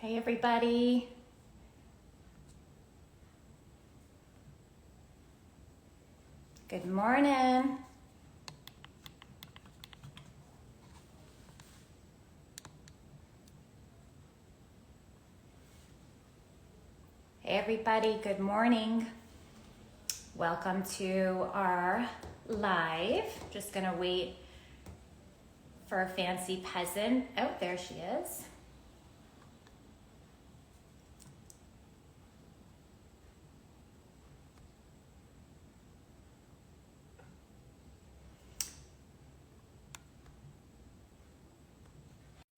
Hey everybody. Good morning. Hey everybody, good morning. Welcome to our live. Just gonna wait for a fancy peasant. Oh, there she is.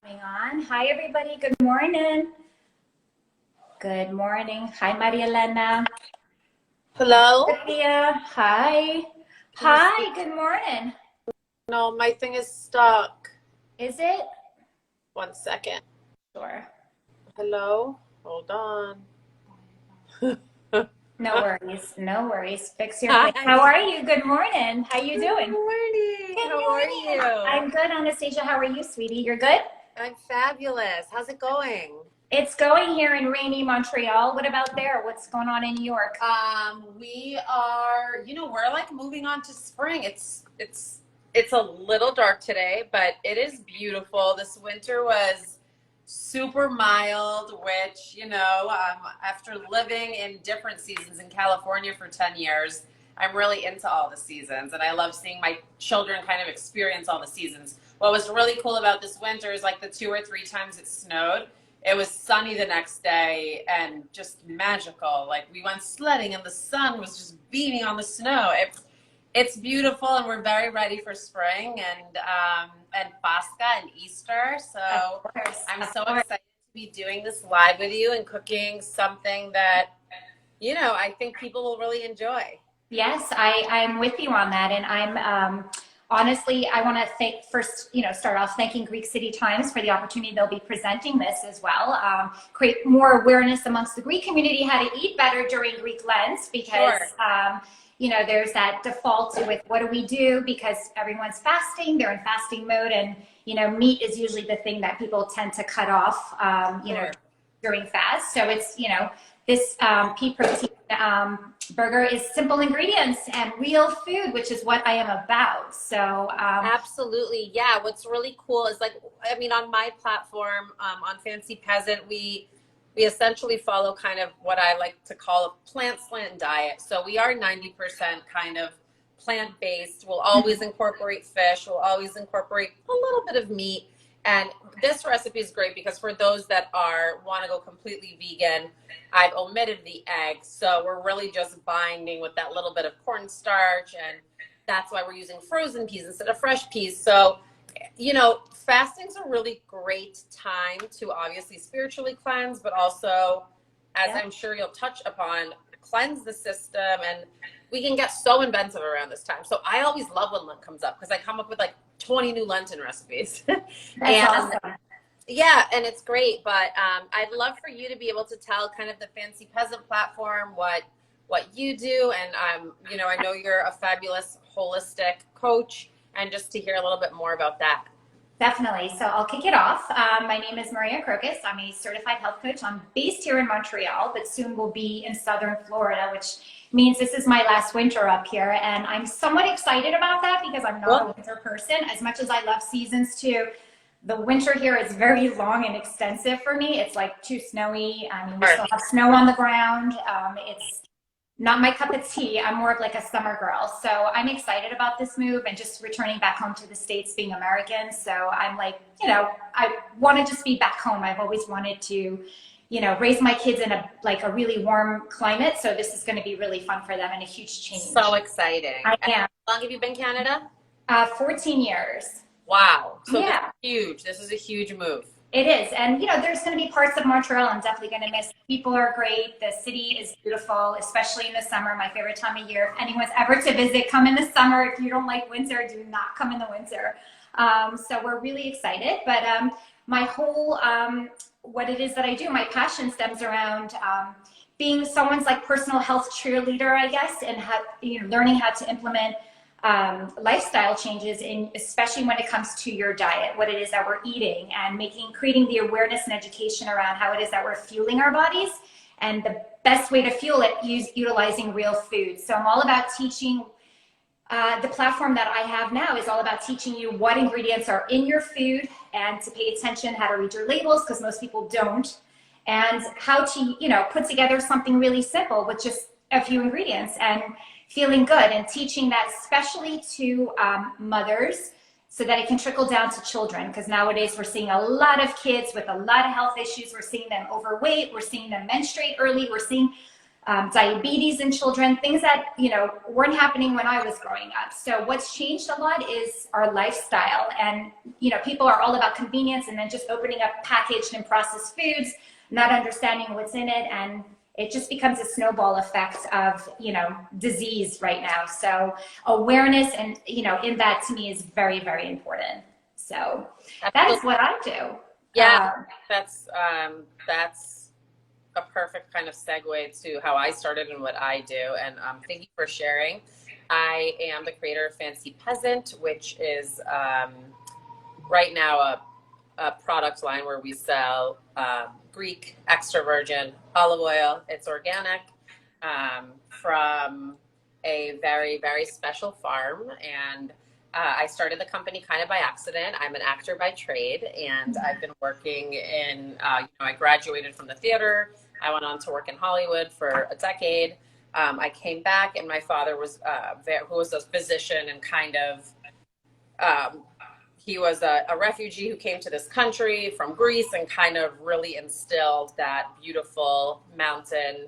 Coming on. Hi everybody, good morning. Good morning. Hi Maria Elena. Hello? Sophia. Hi. Can you speak? Hi, good morning. No, my thing is stuck. Is it? 1 second. Sure. Hello? Hold on. No worries, no worries. Fix your thing. Hi. How are you? Good morning. How you Good doing? morning. Good How are morning. you? I'm good, Anastasia. How are you, sweetie? You're good? I'm fabulous. How's it going? It's going here in rainy Montreal. What about there? What's going on in New York? We are, we're like moving on to spring. It's a little dark today, but it is beautiful. This winter was super mild, which, after living in different seasons in California for 10 years, I'm really into all the seasons, and I love seeing my children kind of experience all the seasons. What was really cool about this winter is like the 2 or 3 times it snowed, it was sunny the next day and just magical. Like we went sledding and the sun was just beaming on the snow. It's beautiful, and we're very ready for spring and Pascha and Easter. Of So course, I'm of so course. excited to be doing this live with you and cooking something that I think people will really enjoy. Yes, I'm with you on that. And honestly, I want to thank first, start off thanking Greek City Times for the opportunity they'll be presenting this as well. Create more awareness amongst the Greek community how to eat better during Greek Lent because, Sure. there's that default with what do we do because everyone's fasting, they're in fasting mode, and, meat is usually the thing that people tend to cut off, Sure. during fast. So it's, this pea protein burger is simple ingredients and real food, which is what I am about. So, Absolutely. Yeah. What's really cool is on my platform, on Fancy Peasant, we essentially follow kind of what I like to call a plant slant diet. So we are 90% kind of plant-based. We'll always incorporate fish. We'll always incorporate a little bit of meat. And this recipe is great because for those that want to go completely vegan, I've omitted the eggs. So we're really just binding with that little bit of cornstarch, and that's why we're using frozen peas instead of fresh peas. So, fasting's a really great time to obviously spiritually cleanse, but also, as yeah. I'm sure you'll touch upon, cleanse the system. And we can get so inventive around this time. So I always love when Lent comes up because I come up with like 20 new Lenten recipes. That's And awesome. yeah, and it's great, but I'd love for you to be able to tell kind of the Fancy Peasant platform what you do, and I know you're a fabulous holistic coach, and just to hear a little bit more about that. Definitely. So I'll kick it off. My name is Maria Crocus. I'm a certified health coach. I'm based here in Montreal, but soon will be in Southern Florida, which means this is my last winter up here. And I'm somewhat excited about that because I'm not a Well, winter person. As much as I love seasons too, the winter here is very long and extensive for me. It's like too snowy. I mean, we still have snow on the ground. It's not my cup of tea. I'm more of like a summer girl. So I'm excited about this move and just returning back home to the States being American. So I'm like, I want to just be back home. I've always wanted to, raise my kids in a really warm climate. So this is going to be really fun for them and a huge change. so exciting. I And am. how long have you been in Canada? 14 years. Wow. So this is Yeah. huge. This is a huge move. It is. And, there's going to be parts of Montreal I'm definitely going to miss. People are great. The city is beautiful, especially in the summer, my favorite time of year. If anyone's ever to visit, come in the summer. If you don't like winter, do not come in the winter. So we're really excited. But my whole, what it is that I do, my passion stems around being someone's like personal health cheerleader, I guess, and learning how to implement lifestyle changes, in especially when it comes to your diet, what it is that we're eating, and creating the awareness and education around how it is that we're fueling our bodies, and the best way to fuel it utilizing real food. So I'm all about teaching. The platform that I have now is all about teaching you what ingredients are in your food, and to pay attention how to read your labels, because most people don't, and how to, put together something really simple with just a few ingredients and feeling good, and teaching that especially to mothers, so that it can trickle down to children, because nowadays we're seeing a lot of kids with a lot of health issues. We're seeing them overweight, we're seeing them menstruate early, we're seeing diabetes in children, things that weren't happening when I was growing up. So what's changed a lot is our lifestyle, and people are all about convenience, and then just opening up packaged and processed foods, not understanding what's in it, and it just becomes a snowball effect of disease right now. So awareness, and in that, to me, is very, very important. So that is what I do. Yeah, that's a perfect kind of segue to how I started and what I do. And thank you for sharing. I am the creator of Fancy Peasant, which is right now a product line where we sell Greek extra virgin olive oil. It's organic, from a very, very special farm. And I started the company kind of by accident. I'm an actor by trade, and I've been working in, I graduated from the theater. I went on to work in Hollywood for a decade. I came back, and my father was, who was a physician, and kind of, he was a refugee who came to this country from Greece, and kind of really instilled that beautiful mountain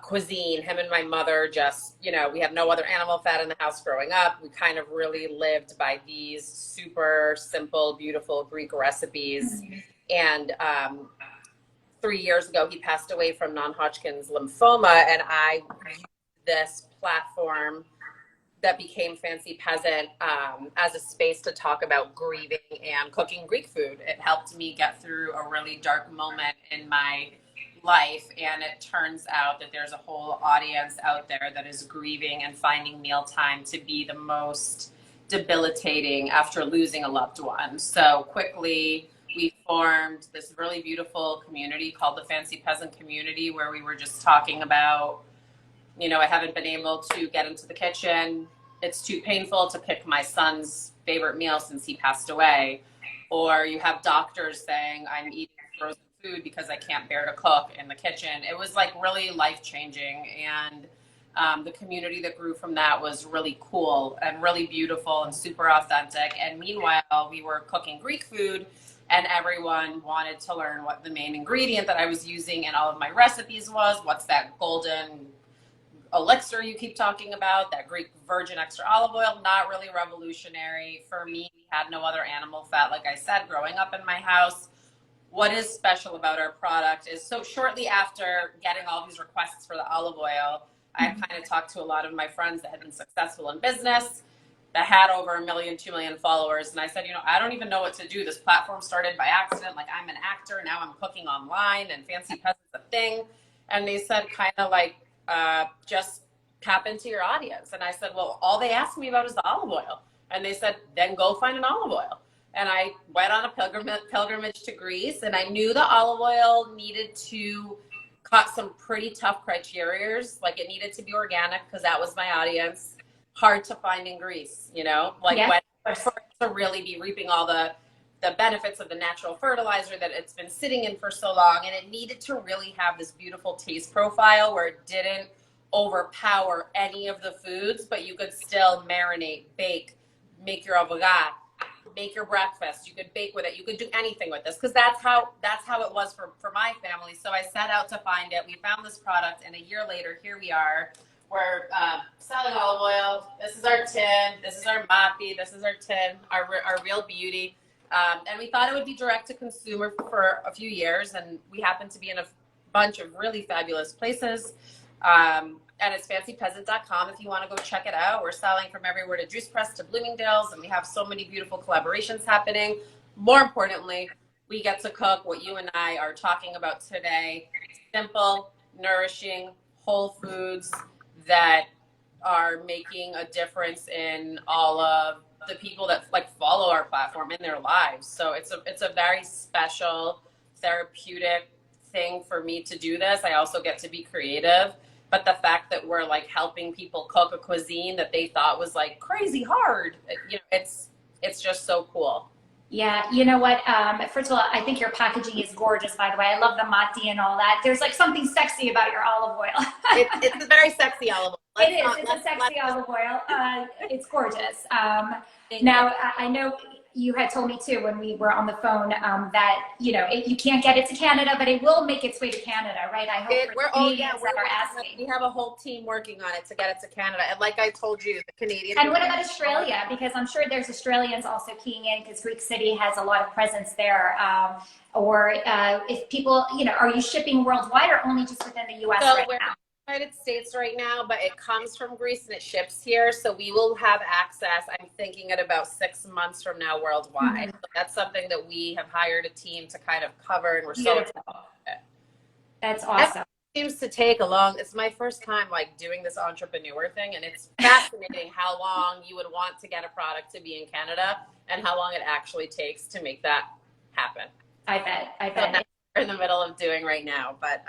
cuisine. Him and my mother just, we had no other animal fat in the house growing up. We kind of really lived by these super simple, beautiful Greek recipes. And 3 years ago, he passed away from non-Hodgkin's lymphoma, and I used this platform that became Fancy Peasant as a space to talk about grieving and cooking Greek food. It helped me get through a really dark moment in my life, and it turns out that there's a whole audience out there that is grieving and finding mealtime to be the most debilitating after losing a loved one. So quickly, we formed this really beautiful community called the Fancy Peasant Community, where we were just talking about, I haven't been able to get into the kitchen. It's too painful to pick my son's favorite meal since he passed away. Or you have doctors saying, I'm eating frozen food because I can't bear to cook in the kitchen. It was like really life-changing. And the community that grew from that was really cool and really beautiful and super authentic. And meanwhile, we were cooking Greek food, and everyone wanted to learn what the main ingredient that I was using in all of my recipes was. What's that golden elixir you keep talking about, that Greek virgin extra olive oil? Not really revolutionary. For me, we had no other animal fat, like I said, growing up in my house. What is special about our product is, so shortly after getting all these requests for the olive oil, I kind of talked to a lot of my friends that had been successful in business, that had over 1 million, 2 million followers. And I said, I don't even know what to do. This platform started by accident. Like, I'm an actor. Now I'm cooking online, and Fancy Peasant's a thing. And they said, kind of like, just tap into your audience. And I said, well, all they asked me about is the olive oil. And they said, then go find an olive oil. And I went on a pilgrimage to Greece, and I knew the olive oil needed to cut some pretty tough criteria. Like, it needed to be organic, because that was my audience. Hard to find in Greece, when for it to really be reaping all the benefits of the natural fertilizer that it's been sitting in for so long. And it needed to really have this beautiful taste profile where it didn't overpower any of the foods, but you could still marinate, bake, make your avocat, make your breakfast. You could bake with it. You could do anything with this, because that's how it was for my family. So I set out to find it. We found this product, and a year later, here we are. We're selling olive oil. This is our tin. This is our mapi. This is our tin, our real beauty. And we thought it would be direct to consumer for a few years. And we happen to be in a bunch of really fabulous places. And it's fancypeasant.com if you want to go check it out. We're selling from everywhere to Juice Press to Bloomingdale's. And we have so many beautiful collaborations happening. More importantly, we get to cook what you and I are talking about today. Simple, nourishing, whole foods that are making a difference in all of the people that like follow our platform in their lives. So it's a very special therapeutic thing for me to do this. I also get to be creative, but the fact that we're like helping people cook a cuisine that they thought was like crazy hard, you know, it's just so cool. Yeah, you know what? First of all, I think your packaging is gorgeous, by the way. I love the mati and all that. There's like something sexy about your olive oil. It's a very sexy olive oil. It is. It's a sexy olive oil. It's gorgeous. Now, I know you had told me too when we were on the phone that you know you can't get it to Canada, but it will make its way to Canada, right? I hope for the Canadians that are asking. We have a whole team working on it to get it to Canada, and like I told you, the Canadians. And what about Australia? Because I'm sure there's Australians also keying in because Greek City has a lot of presence there. Or if people, you know, are you shipping worldwide or only just within the U.S. So right we're now? in the United States right now, but it comes from Greece and it ships here, so we will have access. I'm thinking at about 6 months from now worldwide. So that's something that we have hired a team to kind of cover, and we're so excited. That's awesome. Seems to take a long, it's my first time like doing this entrepreneur thing, and it's fascinating how long you would want to get a product to be in Canada and how long it actually takes to make that happen. I bet. So that's what we're in the middle of doing right now. But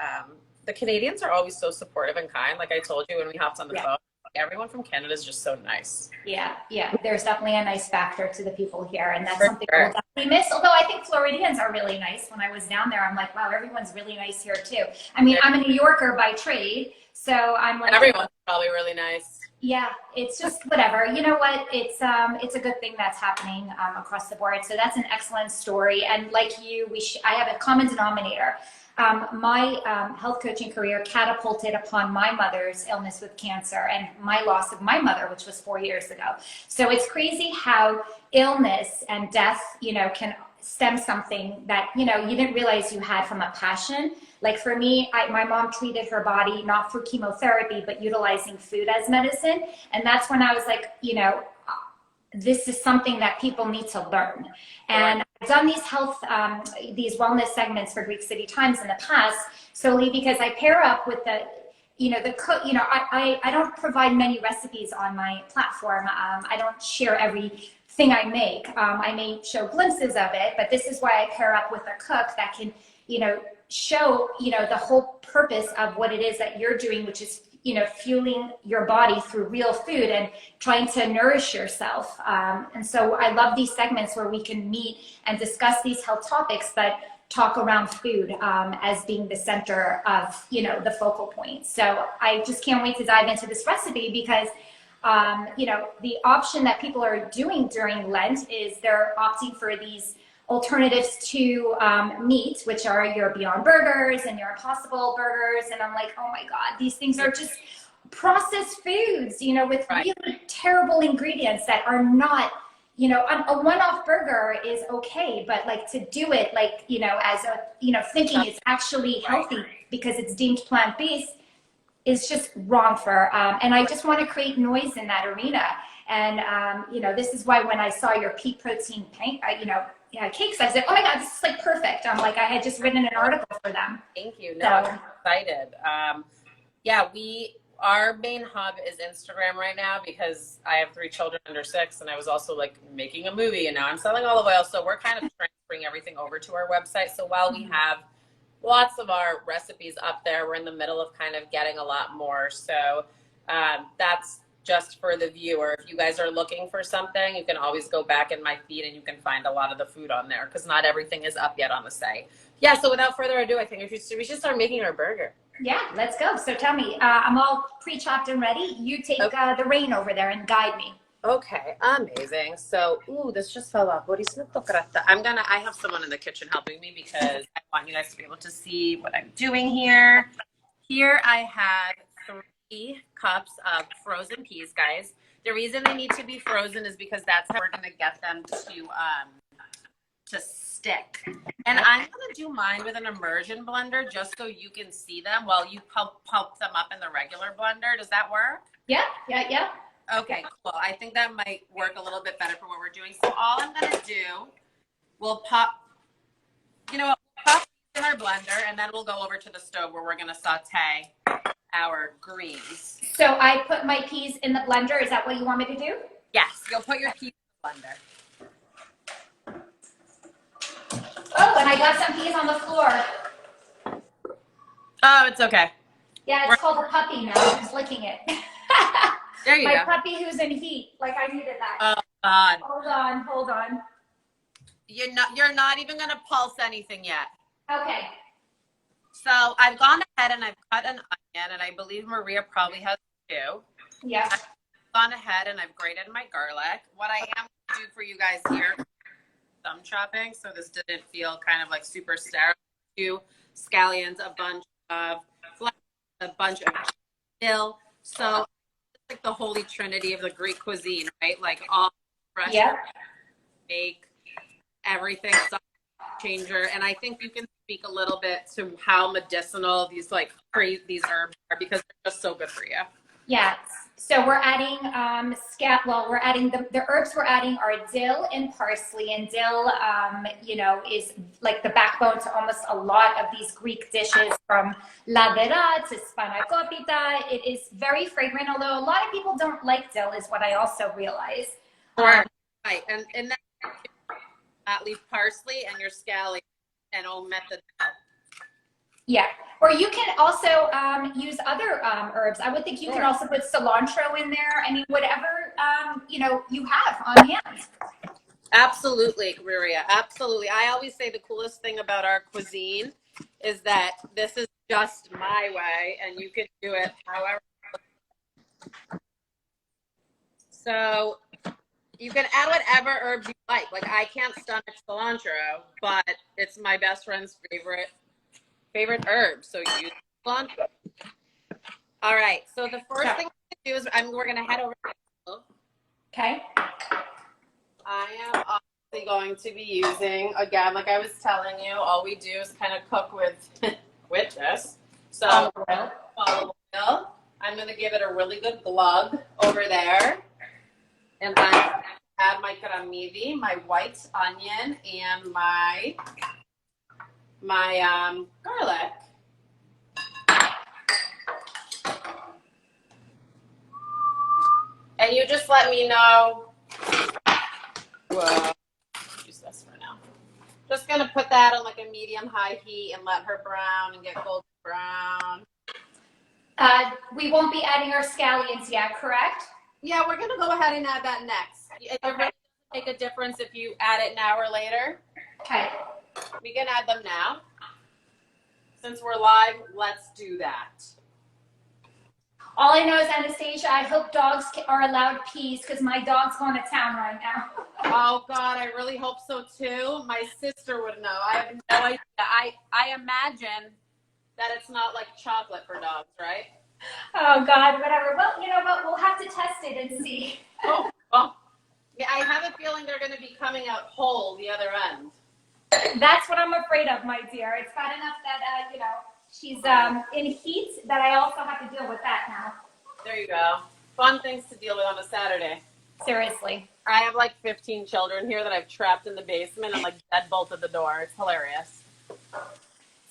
the Canadians are always so supportive and kind. Like I told you when we hopped on the phone, everyone from Canada is just so nice. Yeah, yeah. There's definitely a nice factor to the people here, and that's something we'll definitely miss. Although I think Floridians are really nice. When I was down there, I'm like, wow, everyone's really nice here too. I mean, I'm a New Yorker by trade, so I'm like, everyone's probably really nice. Yeah, it's just whatever. You know what? It's a good thing that's happening across the board. So that's an excellent story. And like you, I have a common denominator. My health coaching career catapulted upon my mother's illness with cancer and my loss of my mother, which was 4 years ago. So it's crazy how illness and death, you know, can stem something that, you know, you didn't realize you had from a passion. Like for me, my mom treated her body not through chemotherapy, but utilizing food as medicine. And that's when I was like, you know, this is something that people need to learn. And I've done these these wellness segments for Greek City Times in the past, solely because I pair up with the, you know, the cook, you know, I don't provide many recipes on my platform. I don't share everything I make. I may show glimpses of it, but this is why I pair up with a cook that can, you know, show, you know, the whole purpose of what it is that you're doing, which is, you know, fueling your body through real food and trying to nourish yourself. And so I love these segments where we can meet and discuss these health topics, but talk around food as being the center of, you know, the focal point. So I just can't wait to dive into this recipe because, you know, the option that people are doing during Lent is they're opting for these alternatives to meat, which are your Beyond Burgers and your Impossible Burgers. And I'm like, oh my God, these things are just processed foods, you know, with really terrible ingredients that are not, you know, a one-off burger is okay, but like to do it like, you know, as a, you know, thinking it's actually healthy because it's deemed plant-based is just wrong for, and I just want to create noise in that arena. And, you know, this is why when I saw your peak protein you know, cakes, I said, oh my God, this is like perfect. I'm like, I had just written an article for them. Thank you. No, I'm excited. Yeah, our main hub is Instagram right now because I have 3 children under 6 and I was also like making a movie and now I'm selling olive oil. So we're kind of trying to bring everything over to our website. So while we have lots of our recipes up there, we're in the middle of kind of getting a lot more. So that's just for the viewer. If you guys are looking for something, you can always go back in my feed and you can find a lot of the food on there because not everything is up yet on the site. Yeah, so without further ado, I think we should start making our burger. Yeah, let's go. So tell me, I'm all pre-chopped and ready. You take the reign over there and guide me. Okay, amazing. So, this just fell off. I have someone in the kitchen helping me because I want you guys to be able to see what I'm doing here. Here I have 3 cups of frozen peas, guys. The reason they need to be frozen is because that's how we're going to get them to stick. And I'm going to do mine with an immersion blender just so you can see them while you pulp them up in the regular blender. Does that work? Yeah. Okay, cool. I think that might work a little bit better for what we're doing. So all I'm going to do, we'll pop in our blender and then we'll go over to the stove where we're going to saute our greens. So I put my peas in the blender. Is that what you want me to do? Yes, you'll put your peas in the blender. Oh, and I got some peas on the floor. Oh, it's okay. Yeah, it's called a puppy now. Who's licking it? There you My go. puppy who's in heat. Like I needed that. Oh God. Hold on. You're not even gonna pulse anything yet. Okay. So I've gone ahead and I've cut an onion, and I believe Maria probably has too. Yeah. I've gone ahead and I've grated my garlic. What I am gonna do for you guys here, thumb chopping, so this didn't feel kind of like super sterile. 2 scallions, a bunch of flesh, a bunch of dill. So it's like the holy trinity of the Greek cuisine, right? Like all fresh, make everything changer. And I think you can speak a little bit to how medicinal these these herbs are, because they're just so good for you. Yeah. So we're adding we're adding the herbs we're adding are dill and parsley, and dill is like the backbone to almost a lot of these Greek dishes, from ladera to spanakopita. It is very fragrant, although a lot of people don't like dill, is what I also realize. Right. And that leaf parsley and your scallion and omit the dill. Yeah, or you can also use other herbs. I would think you can also put cilantro in there. I mean, whatever you have on hand. Absolutely, Maria. Absolutely. I always say the coolest thing about our cuisine is that this is just my way, and you can do it however. So you can add whatever herbs you like. Like, I can't stomach cilantro, but it's my best friend's favorite herb. So use cilantro. All right. So the first thing we're going to do is we're going to head over to the stove. Okay. I am obviously going to be using, again, like I was telling you, all we do is kind of cook with this. So olive oil. I'm going to give it a really good glug over there. And I'm going to add my kramidi, my white onion, and my garlic. And you just let me know. Whoa. Use this for now. Just going to put that on like a medium-high heat and let her brown and get golden brown. We won't be adding our scallions yet, correct? Yeah, we're going to go ahead and add that next. It really doesn't make a difference if you add it now or later. Okay. We can add them now. Since we're live, let's do that. All I know is, Anastasia, I hope dogs are allowed peas, because my dog's going to town right now. Oh, God, I really hope so, too. My sister would know. I have no idea. I imagine that it's not like chocolate for dogs, right? Oh, God, whatever. Well, you know what? We'll have to test it and see. Oh, well, yeah, I have a feeling they're going to be coming out whole the other end. That's what I'm afraid of, my dear. It's bad enough that, she's in heat, that I also have to deal with that now. There you go. Fun things to deal with on a Saturday. Seriously. I have like 15 children here that I've trapped in the basement and like deadbolted the door. It's hilarious.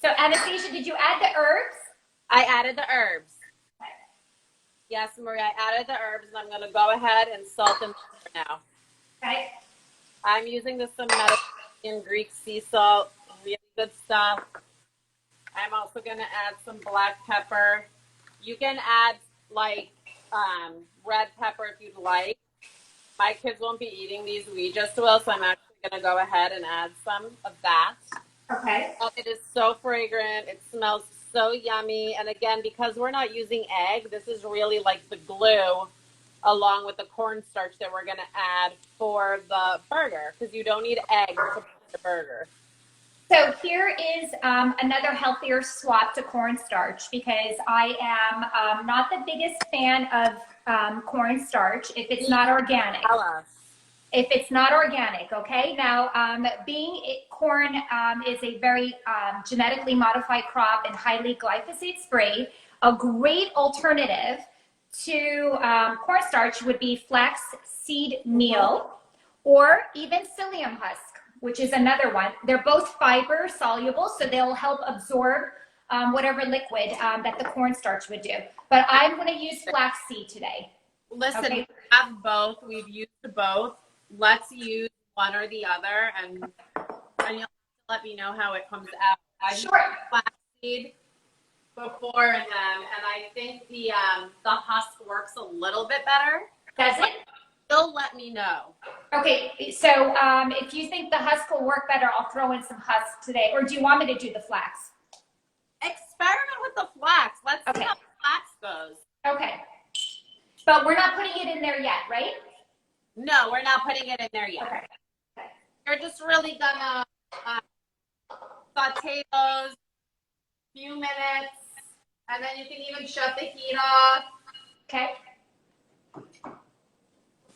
So, Anastasia, did you add the herbs? I added the herbs. Okay. Yes, Maria, I added the herbs, and I'm going to go ahead and salt them now. Okay. I'm using this Mediterranean Greek sea salt. Really good stuff. I'm also going to add some black pepper. You can add like red pepper if you'd like. My kids won't be eating these Ouija will, so I'm actually going to go ahead and add some of that. Okay. It is so fragrant. It smells so yummy. And again, because we're not using egg, this is really like the glue along with the cornstarch that we're going to add for the burger, because you don't need egg to put the burger. So here is another healthier swap to cornstarch, because I am not the biggest fan of cornstarch if it's not organic. If it's not organic, okay? Now, corn is a very genetically modified crop and highly glyphosate sprayed. A great alternative to cornstarch would be flax seed meal, or even psyllium husk, which is another one. They're both fiber soluble, so they'll help absorb whatever liquid that the cornstarch would do. But I'm going to use flaxseed today. Listen, Okay. we have both. We've used both. Let's use one or the other, and you'll let me know how it comes out. I've used flaxseed before in them, and I think the husk works a little bit better. Does it? Still let me know. Okay, so if you think the husk will work better, I'll throw in some husk today. Or do you want me to do the flax? Experiment with the flax. Let's see how flax goes. Okay. But we're not putting it in there yet, right? No, we're not putting it in there yet. Okay. You're just really gonna saute those few minutes, and then you can even shut the heat off. Okay.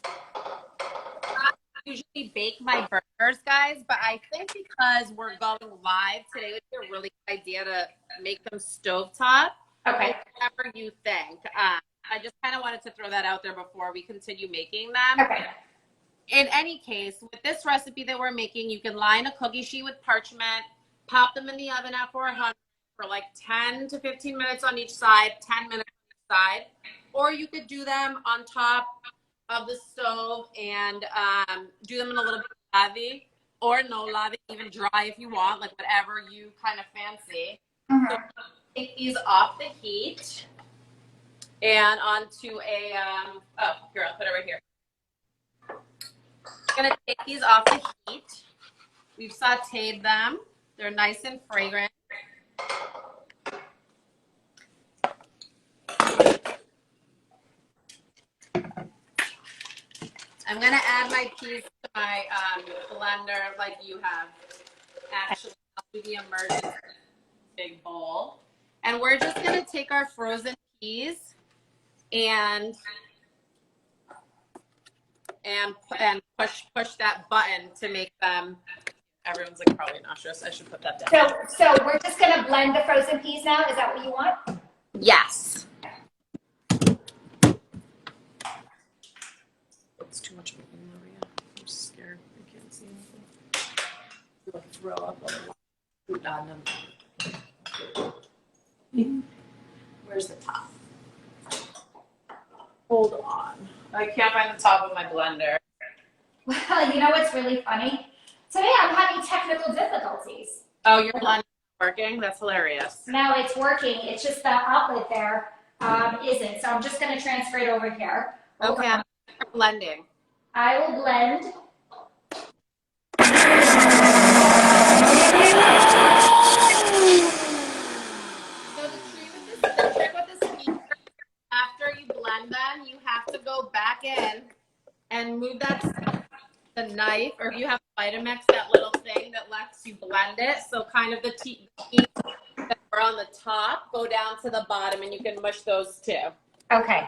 I usually bake my burgers, guys, but I think because we're going live today, would be a really good idea to make them stovetop. Okay. Whatever you think. I just kind of wanted to throw that out there before we continue making them. Okay. In any case, with this recipe that we're making, you can line a cookie sheet with parchment, pop them in the oven at 400 for like 10 to 15 minutes on each side, 10 minutes on each side. Or you could do them on top of the stove and do them in a little bit of lavi, or no lavi, even dry if you want, like whatever you kind of fancy. So take these off the heat and onto a, oh, here, I'll put it right here. I'm gonna take these off the heat. We've sauteed them. They're nice and fragrant. I'm gonna add my peas to my blender like you have. Actually, I'll do the emergency big bowl. And we're just gonna take our frozen peas and push that button to make them. Everyone's like probably nauseous. I should put that down. So we're just gonna blend the frozen peas now. Is that what you want? Yes. It's too much moving, Maria. I'm scared. I can't see anything. You'll throw up a lot. Where's the top? Hold on. I can't find the top of my blender. Well, you know what's really funny? Today I'm having technical difficulties. Oh, your blender isn't working? That's hilarious. No, it's working. It's just the outlet there isn't. So I'm just going to transfer it over here. Okay, I'm blending. I will blend. So the trick with this speaker, after you blend them, you have to go back in and move the knife, or if you have Vitamix, that little thing that lets you blend it. So kind of the teeth that are on the top go down to the bottom, and you can mush those too. Okay.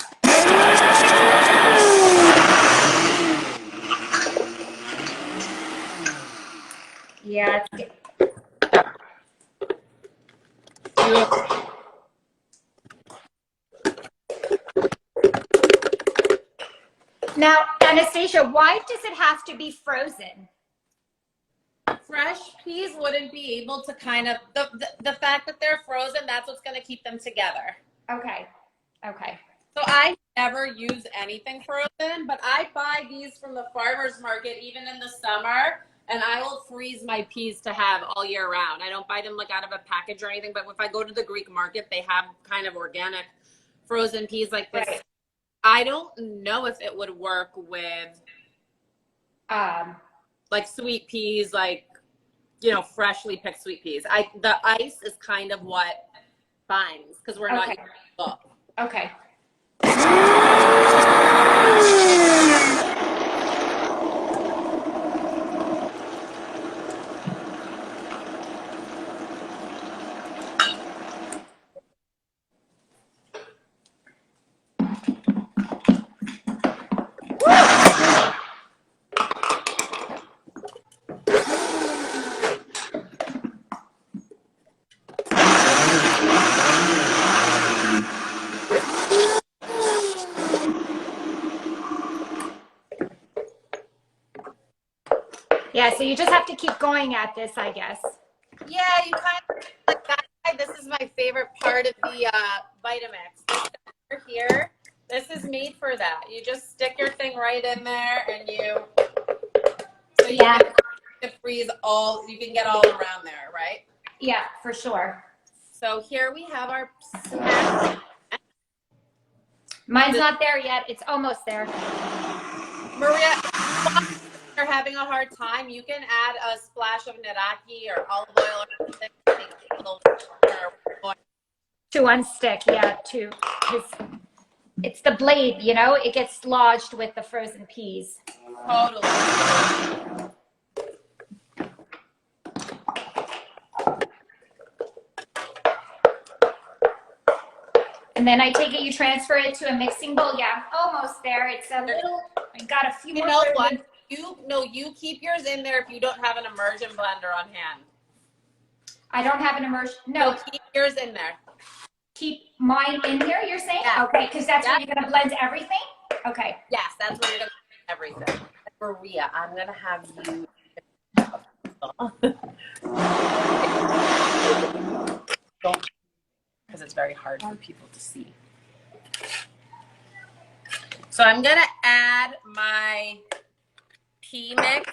Yeah. Now, Anastasia, why does it have to be frozen? Fresh peas wouldn't be able to kind of, the fact that they're frozen, that's what's going to keep them together. Okay. Okay. So I never use anything frozen, but I buy these from the farmer's market even in the summer, and I will freeze my peas to have all year round. I don't buy them like out of a package or anything, but if I go to the Greek market, they have kind of organic frozen peas like this. Right. I don't know if it would work with like sweet peas, like, you know, freshly picked sweet peas. The ice is kind of what binds because we're not using both. Okay. Yeah, so you just have to keep going at this, I guess. Yeah, you kind of like that This is my favorite part of the Vitamix. This guy here, this is made for that. You just stick your thing right in there, and so you can freeze all. You can get all around there, right? Yeah, for sure. So here we have our snack. Mine's not there yet. It's almost there. Maria, if you're having a hard time, you can add a splash of neraki or olive oil or something. To unstick, yeah, it's the blade, you know, it gets lodged with the frozen peas. Totally. And then I take it you transfer it to a mixing bowl. Yeah, almost there. It's a little, I got a few more. You know what? You keep yours in there if you don't have an immersion blender on hand. I don't have an immersion. No, keep yours in there. Keep mine in here, you're saying? Yeah. Okay, because that's where you're going to blend everything? Okay. Yes, that's where you're going to blend everything. Maria, I'm going to have you. Because it's very hard for people to see. So I'm going to add my pea mix,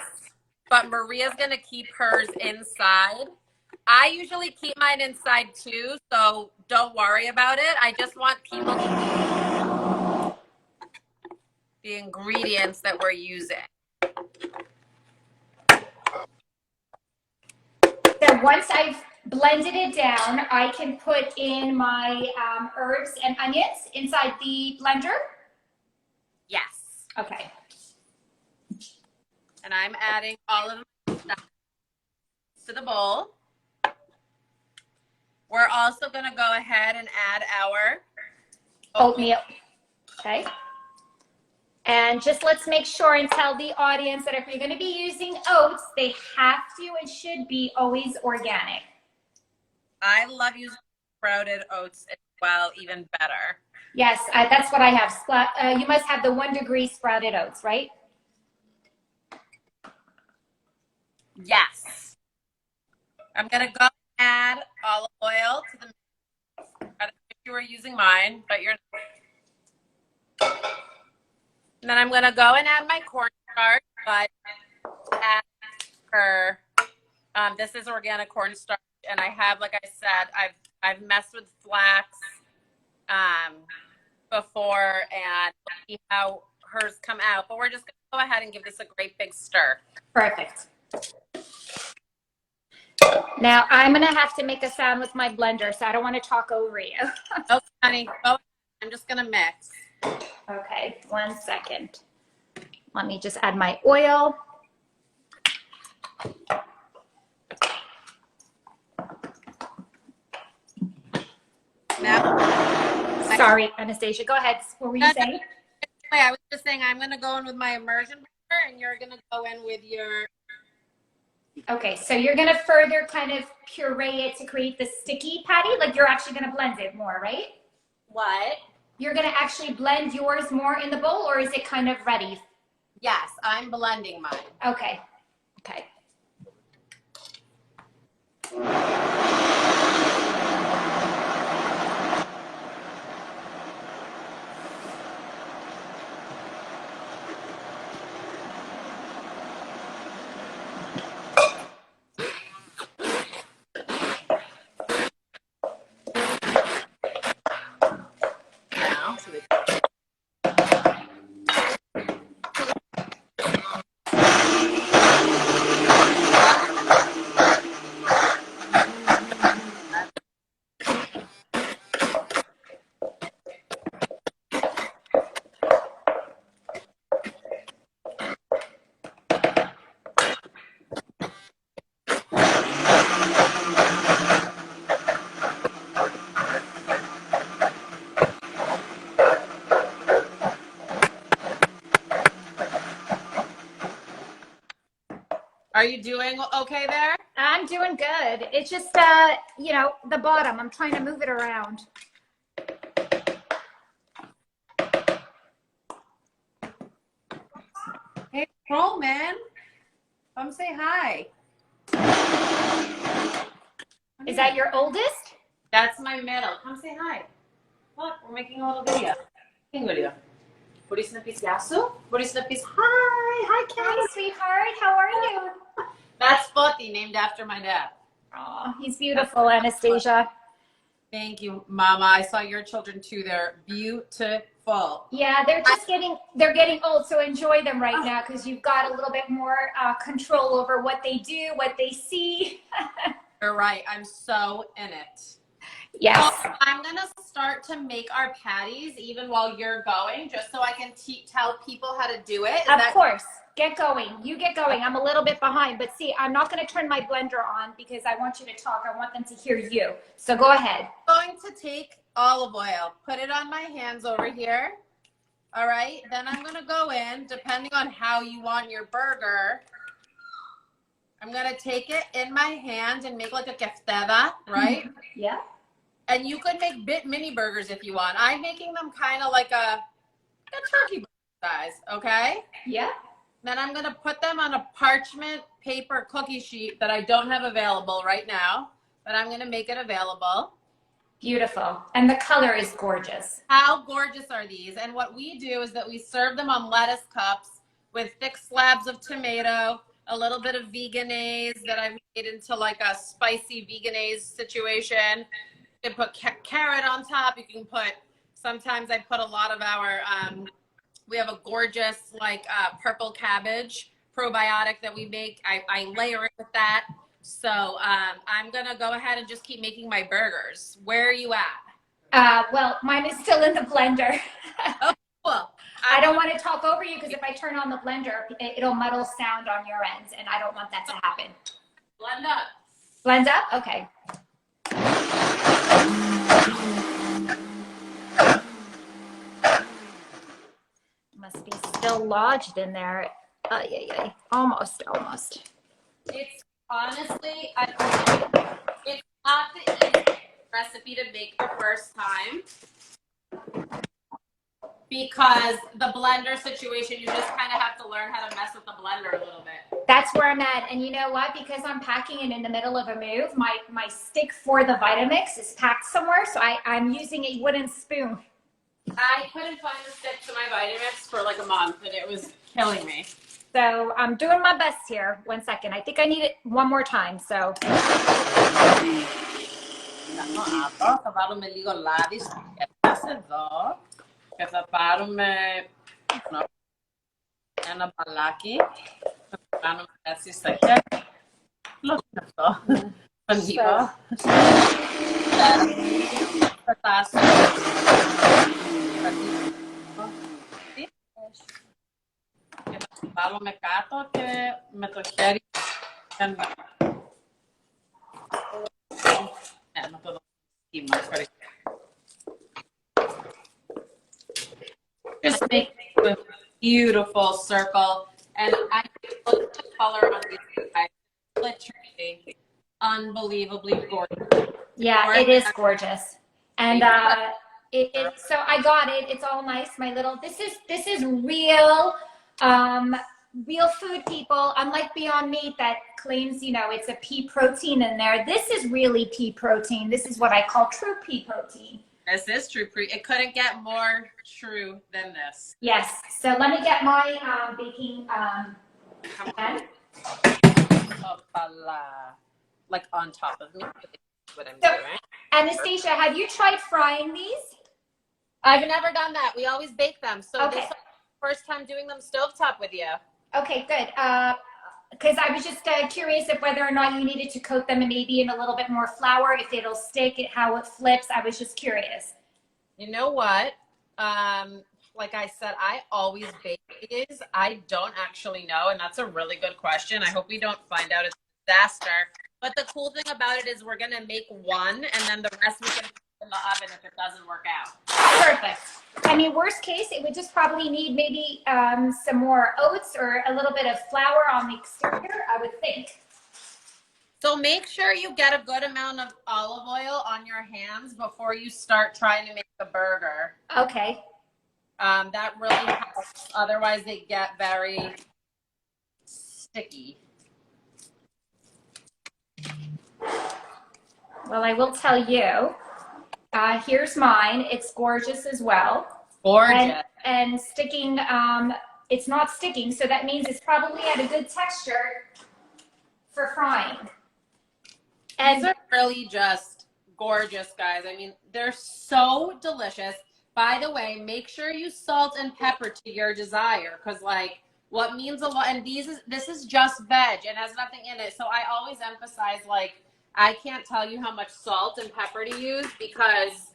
but Maria's going to keep hers inside. I usually keep mine inside too, so don't worry about it. I just want people to see the ingredients that we're using. So once I've blended it down, I can put in my herbs and onions inside the blender? Yes. Okay. And I'm adding all of my stuff to the bowl. We're also going to go ahead and add our oatmeal. Okay. And just let's make sure and tell the audience that if you're going to be using oats, they have to and should be always organic. I love using sprouted oats as well, even better. Yes, that's what I have. You must have the 1 degree sprouted oats, right? Yes. I'm going to go add olive oil to the mix. I don't know if you were using mine, but you're not. And then I'm going to go and add my cornstarch, but add her. This is organic cornstarch, and I have, like I said, I've messed with flax before, and see how hers come out. But we're just going to go ahead and give this a great big stir. Perfect. Now I'm going to have to make a sound with my blender, so I don't want to talk over you. Okay, honey. Oh, I'm just going to mix. Okay, 1 second. Let me just add my oil. Now, sorry, Anastasia, go ahead. What were you saying? I was just saying I'm going to go in with my immersion blender, and you're going to go in with your... Okay, so you're going to further kind of puree it to create the sticky patty? Like you're actually going to blend it more, right? What? You're going to actually blend yours more in the bowl, or is it kind of ready? Yes, I'm blending mine. Okay. Okay. Are you doing okay there? I'm doing good. It's just, you know, the bottom. I'm trying to move it around. Hey, Roman. Come say hi. Is that your oldest? That's my middle. Come say hi. Look, we're making a little video. Video. Boris napis yasu? Boris napis hi. Hi, Kat. Hi, sweetheart. How are you? That's Spotty, named after my dad. Oh, he's beautiful, Anastasia. Thank you, Mama. I saw your children too. They're beautiful. Yeah, they're getting old, so enjoy them right now because you've got a little bit more control over what they do, what they see. You're right. I'm so in it. Yes. So I'm going to start to make our patties even while you're going, just so I can tell people how to do it. Of course. Get going. You get going. I'm a little bit behind, but see, I'm not going to turn my blender on because I want you to talk. I want them to hear you. So go ahead. I'm going to take olive oil, put it on my hands over here. All right. Then I'm going to go in, depending on how you want your burger. I'm going to take it in my hand and make like a keftada, right? Yeah. And you could make mini burgers if you want. I'm making them kind of like a turkey burger size, okay? Yeah. Then I'm going to put them on a parchment paper cookie sheet that I don't have available right now, but I'm going to make it available. Beautiful. And the color is gorgeous. How gorgeous are these? And what we do is that we serve them on lettuce cups with thick slabs of tomato, a little bit of veganaise that I made into like a spicy veganaise situation. You can put carrot on top. You can put, sometimes I put a lot of our, we have a gorgeous like purple cabbage probiotic that we make. I layer it with that. So I'm going to go ahead and just keep making my burgers. Where are you at? Well, mine is still in the blender. Oh, cool. I don't want to talk over you because if I turn on the blender, it'll muddle sound on your ends, and I don't want that to happen. Blend up. Blend up? Okay. Must be still lodged in there. Almost. It's honestly, it's not the easiest recipe to make the first time because the blender situation, you just kind of have to learn how to mess with the blender a little bit. That's where I'm at. And you know what? Because I'm packing it in the middle of a move, my stick for the Vitamix is packed somewhere, so I'm using a wooden spoon. I couldn't find the stick to my Vitamix for like a month, and it was killing me. So I'm doing my best here. 1 second. I think I need it one more time. So. Just make a beautiful circle, and I look at the color on these guys. Literally unbelievably gorgeous. Yeah, it is gorgeous, and so I got it. It's all nice. My little this is real, real food, people. Unlike Beyond Meat that claims it's a pea protein in there. This is really pea protein. This is what I call true pea protein. This is true. It couldn't get more true than this. Yes. So let me get my baking pan. Like on top of me. What I'm So, doing. Anastasia, have you tried frying these? I've never done that. We always bake them. So Okay. this is the first time doing them stovetop with you. Okay, good. Because I was just curious if whether or not you needed to coat them maybe in a little bit more flour, if it'll stick, how it flips. I was just curious. You know what? Like I said, I always bake these. I don't actually know, and that's a really good question. I hope we don't find out it's a disaster. But the cool thing about it is we're going to make one, and then the rest we can put in the oven if it doesn't work out. Perfect. I mean, worst case, it would just probably need maybe some more oats or a little bit of flour on the exterior, I would think. So make sure you get a good amount of olive oil on your hands before you start trying to make the burger. Okay. That really helps. Otherwise, they get very sticky. Well, I will tell you, Here's mine. It's gorgeous as well. Gorgeous. And sticking, it's not sticking, so that means it's probably at a good texture for frying. These are really just gorgeous, guys. I mean, they're so delicious. By the way, make sure you salt and pepper to your desire, because like what means a lot, and this is just veg and has nothing in it. So I always emphasize, like, I can't tell you how much salt and pepper to use, because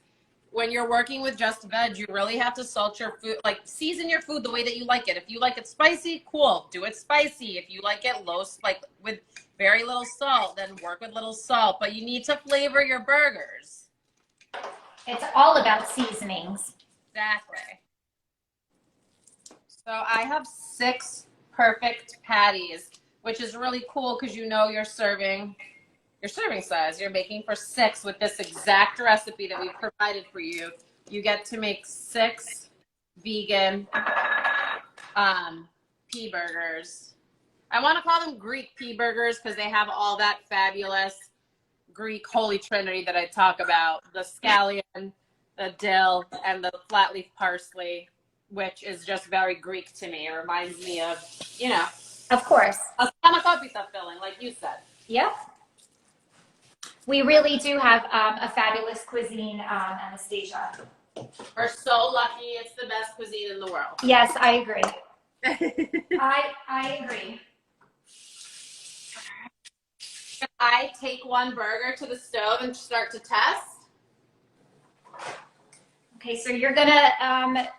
when you're working with just veg, you really have to salt your food, like season your food the way that you like it. If you like it spicy, cool, do it spicy. If you like it low, like with very little salt, then work with little salt. But you need to flavor your burgers. It's all about seasonings. Exactly. So I have 6 perfect patties, which is really cool because you know you're serving your serving size. You're making for 6 with this exact recipe that we provided for you. You get to make 6 vegan pea burgers. I want to call them Greek pea burgers because they have all that fabulous Greek holy trinity that I talk about. The scallion, the dill, and the flat leaf parsley, which is just very Greek to me. It reminds me of, you know. Of course. A spanakopita filling, like you said. Yep. We really do have a fabulous cuisine, Anastasia. We're so lucky. It's the best cuisine in the world. Yes, I agree. I agree. Can I take one burger to the stove and start to test? Okay, so you're gonna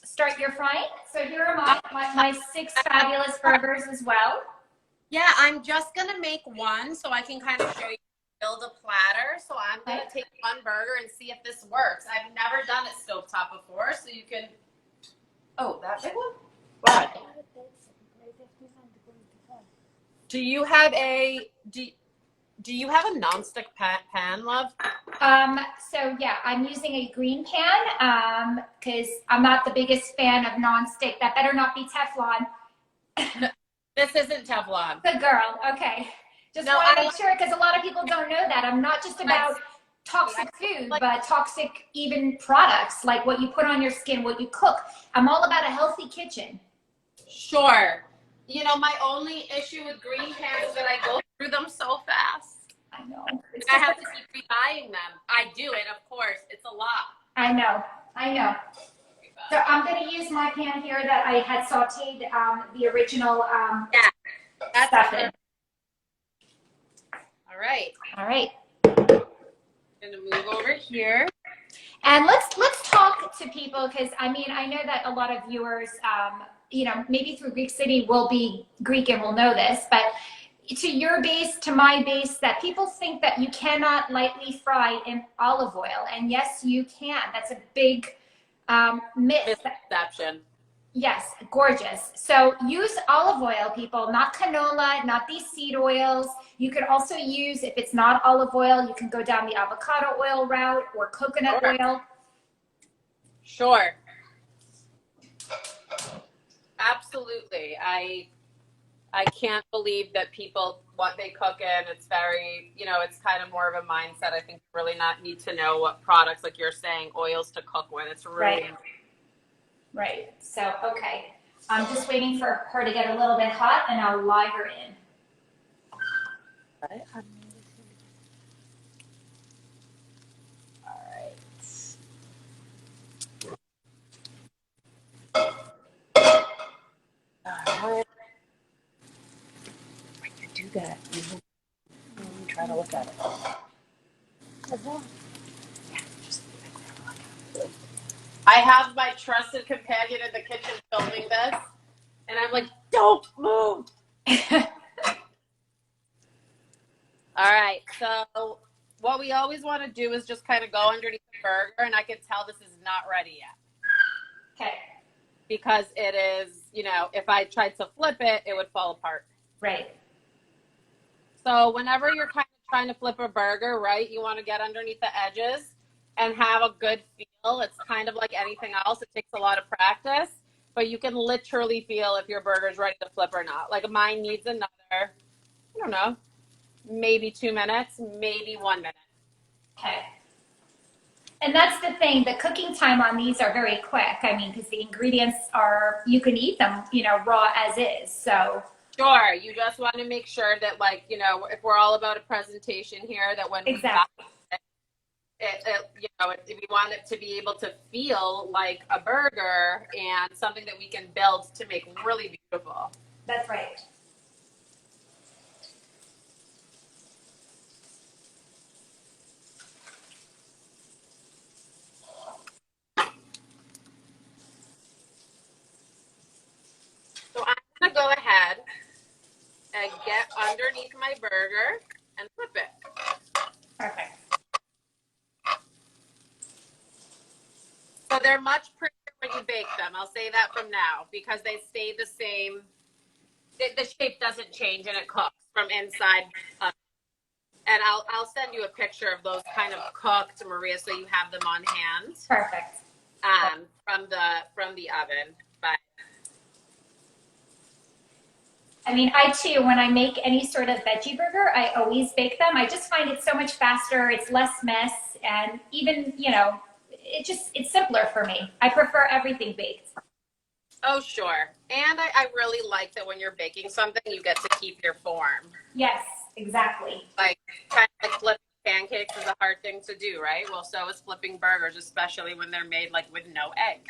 start your frying. So here are my 6 fabulous burgers as well. Yeah, I'm just gonna make one so I can kind of show you build a platter. So I'm gonna take one burger and see if this works. I've never done it stovetop before, so you can. Oh, that big one. Wow. Do you have a nonstick pan, love? So yeah, I'm using a green pan because I'm not the biggest fan of nonstick. That better not be Teflon. This isn't Teflon. Good girl. Okay. Just No, want to make sure because a lot of people don't know that. I'm not just about toxic food, like, but toxic even products like what you put on your skin, what you cook. I'm all about a healthy kitchen. Sure. You know, my only issue with green pans is that I go through them so fast. I know. I have to keep rebuying them. I do it, of course. It's a lot. I know. So I'm going to use my pan here that I had sauteed the original Yeah, that's stuff in. it. All right. I'm gonna move over here. And let's talk to people because I mean I know that a lot of viewers, you know, maybe through Greek City will be Greek and will know this, but to your base, to my base, that people think that you cannot lightly fry in olive oil, and yes, you can. That's a big myth. Misconception. Yes, gorgeous. So use olive oil, people, not canola, not these seed oils. You could also use, if it's not olive oil, you can go down the avocado oil route or coconut oil. Sure. Absolutely. I can't believe that people, what they cook in, it's very, you know, it's kind of more of a mindset. I think really not need to know what products, like you're saying, oils to cook with. It's really... Right. So, okay. I'm just waiting for her to get a little bit hot and I'll lie her in. All right. When you do that, you try to look at it. I have my trusted companion in the kitchen filming this, and I'm like, don't move. All right, so what we always want to do is just kind of go underneath the burger, and I can tell this is not ready yet. Okay. Because it is, you know, if I tried to flip it, it would fall apart. Right. So whenever you're kind of trying to flip a burger, right, you want to get underneath the edges and have a good feel. It's kind of like anything else. It takes a lot of practice, but you can literally feel if your burger is ready to flip or not. Like mine needs another, I don't know, maybe 2 minutes, maybe 1 minute. Okay. And that's the thing, the cooking time on these are very quick. I mean, because the ingredients are, you can eat them, you know, raw as is. So Sure. You just want to make sure that, like, you know, if we're all about a presentation here, that when we buy exactly. you know, we want it to be able to feel like a burger and something that we can build to make really beautiful. That's right. So I'm going to go ahead and get underneath my burger and flip it. Perfect. So they're much prettier when you bake them. I'll say that from now because they stay the same. The shape doesn't change and it cooks from inside. And I'll send you a picture of those kind of cooked, Maria, so you have them on hand. Perfect. From the oven. But I mean, I too, when I make any sort of veggie burger, I always bake them. I just find it so much faster. It's less mess, and even, you know, it's simpler for me. I prefer everything baked. oh, sure. And I really like that when you're baking something, you get to keep your form. Yes, exactly. Like, kind of like flipping pancakes is a hard thing to do, right? Well, so is flipping burgers, especially when they're made like with no egg.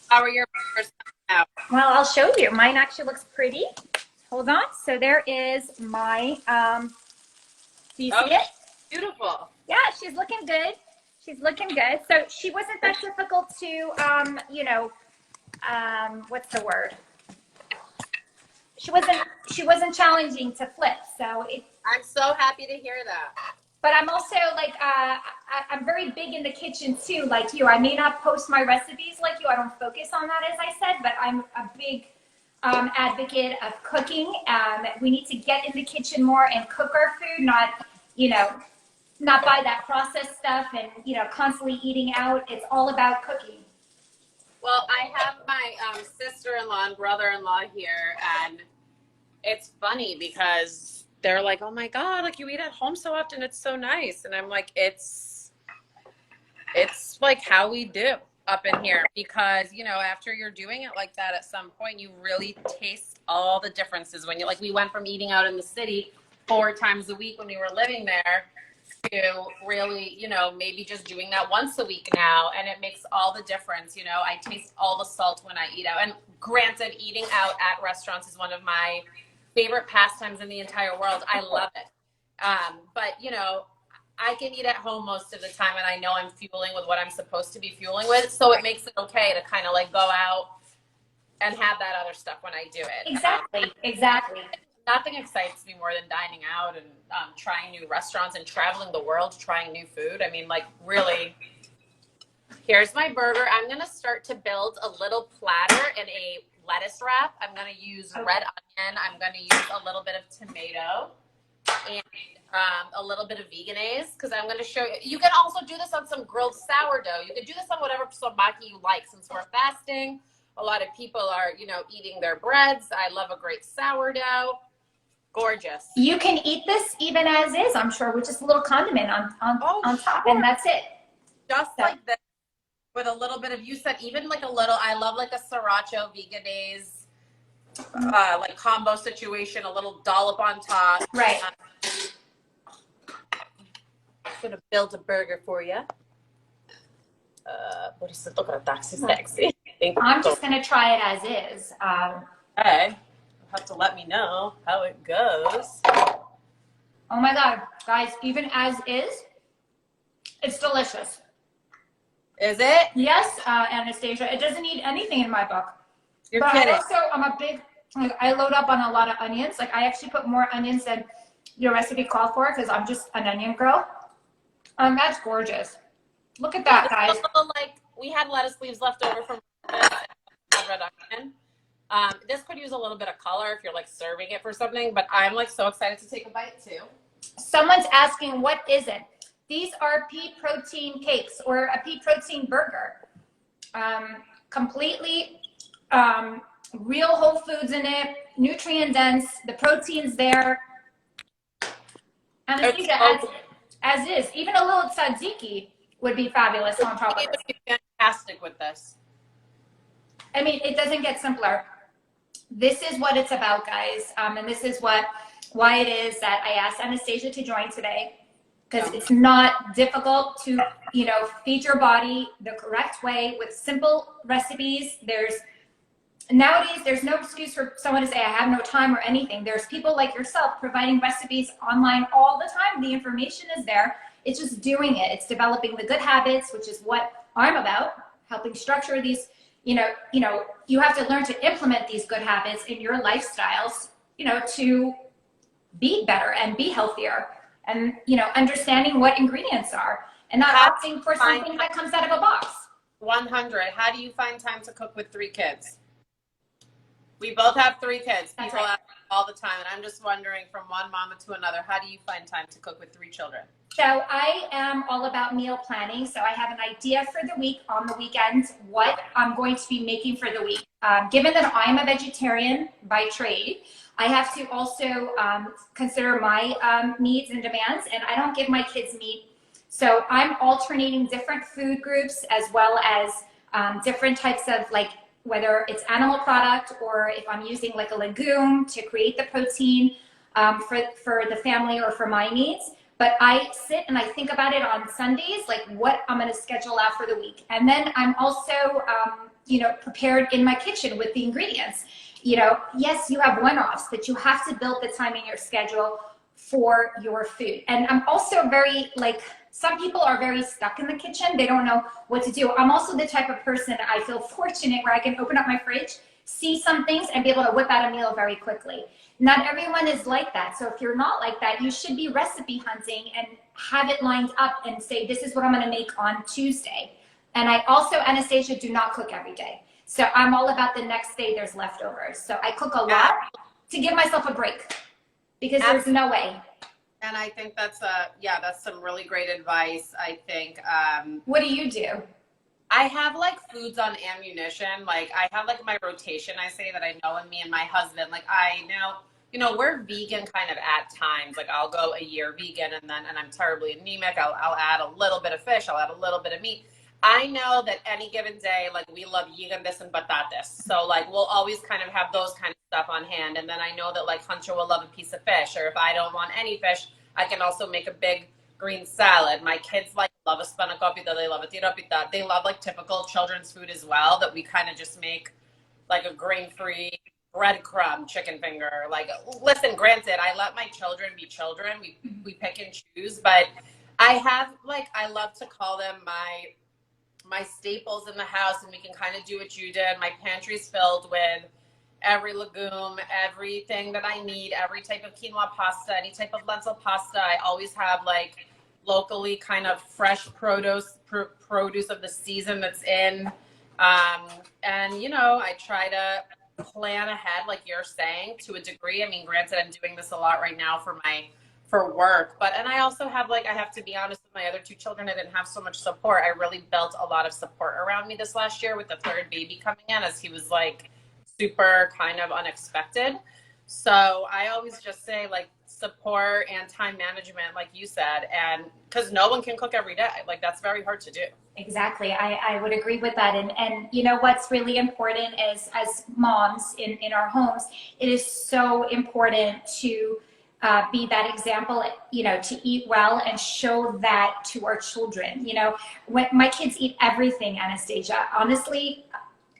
How are your burgers coming out? Well, I'll show you. Mine actually looks pretty. Hold on. So there is my, do you see it? Beautiful. Yeah, she's looking good. She's looking good. So she wasn't that difficult to, you know, what's the word? She wasn't challenging to flip. So it. I'm so happy to hear that. But I'm also like, I'm very big in the kitchen too, like you. I may not post my recipes like you. I don't focus on that, as I said, but I'm a big advocate of cooking. We need to get in the kitchen more and cook our food, not, you know, not buy that processed stuff and, you know, constantly eating out. It's all about cooking. Well, I have my sister-in-law and brother-in-law here, and it's funny because they're like, oh my God, like you eat at home so often, it's so nice. And I'm like, it's like how we do up in here because, you know, after you're doing it like that, at some point you really taste all the differences when you, like, we went from eating out in the city 4 times a week when we were living there to really, you know, maybe just doing that once a week now. And it makes all the difference. You know, I taste all the salt when I eat out. And granted, eating out at restaurants is one of my favorite pastimes in the entire world. I love it. But, you know, I can eat at home most of the time and I know I'm fueling with what I'm supposed to be fueling with. So it makes it okay to kind of like go out and have that other stuff when I do it. Exactly. Exactly. Nothing excites me more than dining out and trying new restaurants and traveling the world, trying new food. I mean, like, really, here's my burger. I'm going to start to build a little platter in a lettuce wrap. I'm going to use red onion. I'm going to use a little bit of tomato and a little bit of veganese because I'm going to show you. You can also do this on some grilled sourdough. You can do this on whatever sobaki you like since we're fasting. A lot of people are, you know, eating their breads. I love a great sourdough. Gorgeous. You can eat this even as is, I'm sure, with just a little condiment on top, sure. and that's it. Just like this, with a little bit of, you said even like a little, I love like a sriracha veganese, like combo situation, a little dollop on top. Right. I'm gonna build a burger for you. What is it? Look at that, sexy. I'm just gonna try it as is. Okay. You'll have to let me know how it goes. Oh my God, guys, even as is, it's delicious. Is it? Yes, Anastasia, it doesn't need anything in my book. You're but kidding. I'm a big, like, I load up on a lot of onions. Like, I actually put more onions than your recipe called for because I'm just an onion girl. That's gorgeous. Look at that, guys. Little, like, we had lettuce leaves left over from red onion. This could use a little bit of color if you're like serving it for something, but I'm like so excited to take a bite too. Someone's asking, what is it? These are pea protein cakes or a pea protein burger. Completely real whole foods in it, nutrient dense, the protein's there. Anesthesia as is. Even a little tzatziki would be fabulous on top of It this. would be fantastic with this. I mean, it doesn't get simpler. This is what it's about, guys. And this is why it is that I asked Anastasia to join today, because it's not difficult to, you know, feed your body the correct way with simple recipes. Nowadays, there's no excuse for someone to say, I have no time or anything. There's people like yourself providing recipes online all the time. The information is there. It's just doing it. It's developing the good habits, which is what I'm about, helping structure these, you know, you have to learn to implement these good habits in your lifestyles, you know, to be better and be healthier, and, you know, understanding what ingredients are and not opting for something that comes out of a box. 100. How do you find time to cook with 3 kids? We both have 3 kids. People ask all the time, and I'm just wondering, from one mama to another, how do you find time to cook with 3 children? So I am all about meal planning. So I have an idea for the week on the weekends, what I'm going to be making for the week. Given that I'm a vegetarian by trade, I have to also consider my needs and demands, and I don't give my kids meat. So I'm alternating different food groups as well as different types of, like, whether it's animal product or if I'm using like a legume to create the protein for the family or for my needs. But I sit and I think about it on Sundays, like what I'm going to schedule out for the week. And then I'm also, you know, prepared in my kitchen with the ingredients. You know, yes, you have one-offs, but you have to build the time in your schedule for your food. And I'm also very, like, some people are very stuck in the kitchen. They don't know what to do. I'm also the type of person, I feel fortunate, where I can open up my fridge, see some things, and be able to whip out a meal very quickly. Not everyone is like that. So if you're not like that, you should be recipe hunting and have it lined up and say, this is what I'm going to make on Tuesday. And I also, Anastasia, do not cook every day. So I'm all about the next day there's leftovers. So I cook a lot to give myself a break, because there's no way. And I think that's that's some really great advice. I think. What do you do? I have like foods on ammunition. Like I have like my rotation. I say that I know, and me and my husband, like I know, you know, we're vegan kind of at times. Like I'll go a year vegan, and I'm terribly anemic. I'll add a little bit of fish. I'll add a little bit of meat. I know that any given day, like we love vegan this and batatas. So like we'll always kind of have those kind of stuff on hand. And then I know that like Hunter will love a piece of fish, or if I don't want any fish, I can also make a big green salad. My kids like love a spanakopita, they love a tirapita. They love like typical children's food as well, that we kind of just make like a grain-free breadcrumb chicken finger. Like, listen, granted, I let my children be children. We pick and choose, but I have like, I love to call them my staples in the house, and we can kind of do what you did. My pantry's filled with every legume, everything that I need, every type of quinoa pasta, any type of lentil pasta. I always have like locally kind of fresh produce of the season that's in. And, you know, I try to plan ahead, like you're saying, to a degree. I mean, granted, I'm doing this a lot right now for work, and I also have, like, I have to be honest, with my other 2 children, I didn't have so much support. I really built a lot of support around me this last year with the 3rd baby coming in, as he was like super kind of unexpected. So I always just say, like, support and time management, like you said, and because no one can cook every day. Like, that's very hard to do. Exactly. I would agree with that. And you know, what's really important is, as moms in our homes, it is so important to be that example, you know, to eat well and show that to our children. You know, when my kids eat everything, Anastasia, honestly,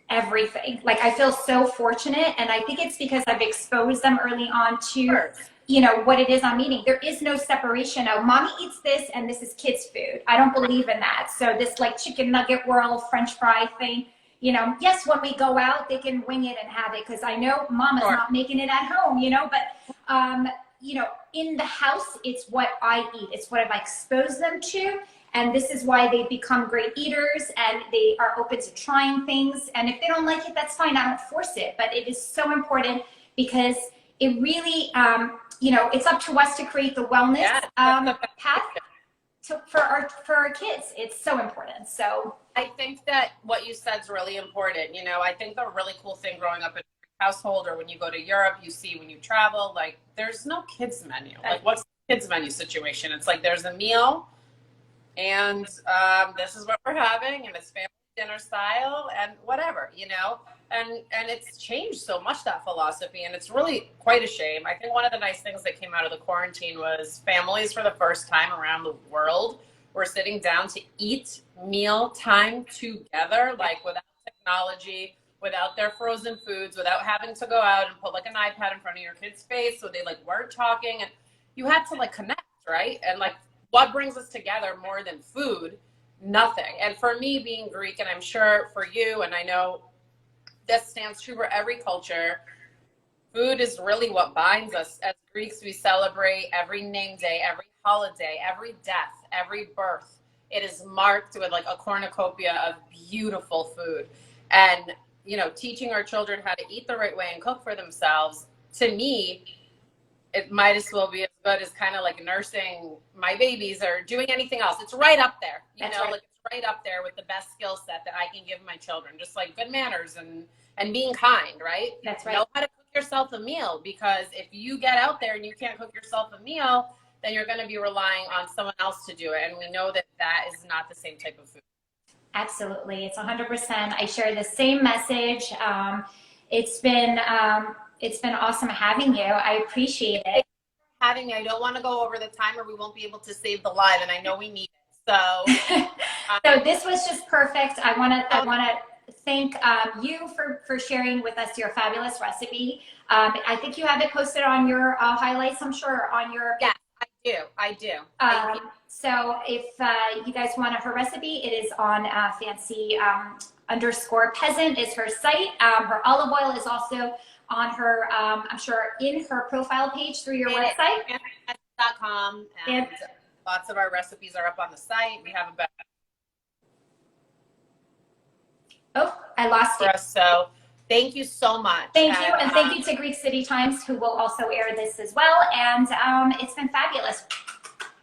everything. Like, I feel so fortunate, and I think it's because I've exposed them early on to, you know, what it is I'm eating. There is no separation of mommy eats this and this is kids' food. I don't believe in that. So this like chicken nugget world, French fry thing, you know, yes, when we go out, they can wing it and have it, because I know mama's not making it at home, you know, but you know, in the house, it's what I eat. It's what I've exposed them to. And this is why they become great eaters, and they are open to trying things. And if they don't like it, that's fine. I don't force it. But it is so important, because it really, you know, it's up to us to create the wellness path for our kids. It's so important. So I think that what you said is really important. You know, I think the really cool thing growing up in household, or when you go to Europe, you see when you travel, like there's no kids menu. Like what's the kids menu situation? It's like there's a meal and this is what we're having and it's family dinner style and whatever, you know? And it's changed so much, that philosophy, and it's really quite a shame. I think one of the nice things that came out of the quarantine was families for the first time around the world were sitting down to eat meal time together, like without technology, without their frozen foods, without having to go out and put like an iPad in front of your kid's face so they like weren't talking, and you had to like connect, right? And like what brings us together more than food? Nothing. And for me, being Greek, and I'm sure for you, and I know this stands true for every culture, food is really what binds us. As Greeks, we celebrate every name day, every holiday, every death, every birth. It is marked with like a cornucopia of beautiful food. And, you know, teaching our children how to eat the right way and cook for themselves, to me, it might as well be as good as kind of like nursing my babies or doing anything else. It's right up there, you know, like it's right up there with the best skill set that I can give my children, just like good manners and being kind, right? That's right. Know how to cook yourself a meal, because if you get out there and you can't cook yourself a meal, then you're going to be relying on someone else to do it. And we know that that is not the same type of food. Absolutely. It's 100%. I share the same message. It's been awesome having you. I appreciate it. Having me. I don't want to go over the time or we won't be able to save the live, and I know we need it. So, so this was just perfect. I want to thank you for sharing with us your fabulous recipe. I think you have it posted on your highlights, I'm sure, on your. Yeah, I do. So if you guys want her recipe, it is on fancy _peasant is her site. Her olive oil is also on her, I'm sure, in her profile page through your website. Peasant.com, and lots of our recipes are up on the site. We have about. Oh, I lost you. So thank you so much. Thank you, and thank you to Greek City Times, who will also air this as well. And it's been fabulous.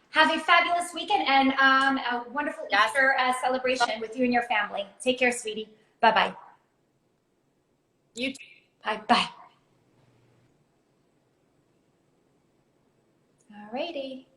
Have a fabulous weekend and a wonderful Easter celebration with you and your family. Take care, sweetie. Bye-bye. You too. Bye-bye. All righty.